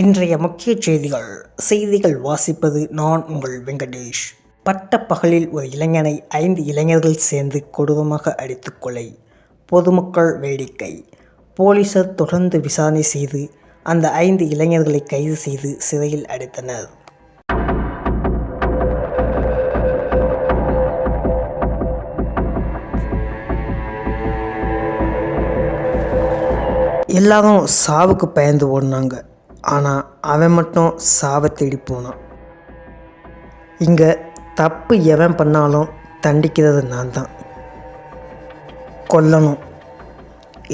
இன்றைய முக்கிய செய்திகள் வாசிப்பது நான் உங்கள் வெங்கடேஷ். பட்ட பகலில் ஒரு இளைஞனை 5 இளைஞர்கள் சேர்ந்து கொடூரமாக அடித்து கொலை. பொதுமக்கள் வேடிக்கை. போலீசார் தொடர்ந்து விசாரணை செய்து அந்த 5 இளைஞர்களை கைது செய்து சிறையில் அடைத்தனர். எல்லாரும் சாவுக்கு பயந்து ஓடினாங்க. ஆனால் அவன் மட்டும் சாவை தேடி போனான். இங்கே தப்பு எவன் பண்ணாலும் தண்டிக்கிறது நான் தான். கொல்லணும்,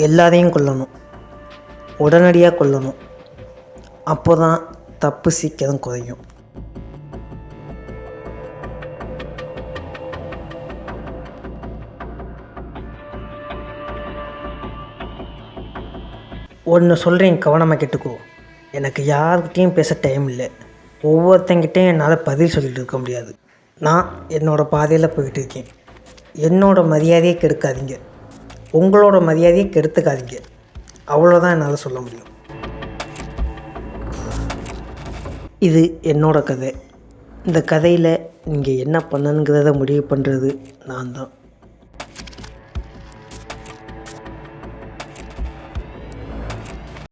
எல்லாரையும் கொல்லணும், உடனடியாக கொல்லணும். அப்போ தான் தப்பு சீக்கிரம் குறையும். ஒன்று சொல்கிறேன், கவனமாக கேட்டுக்கோ. எனக்கு யார்கிட்டையும் பேச டைம் இல்லை. ஒவ்வொருத்தங்கிட்டையும் என்னால் பதில் சொல்லிகிட்டு இருக்க முடியாது. நான் என்னோடய பாதையில் போய்கிட்டு இருக்கேன். என்னோடய மரியாதையை கெடுக்காதீங்க, உங்களோட மரியாதையை கெடுத்துக்காதீங்க. அவ்வளோதான் என்னால் சொல்ல முடியும். இது என்னோடய கதை. இந்த கதையில் நீங்கள் என்ன பண்ணணுங்கிறத முடிவு பண்ணுறது நான் தான்.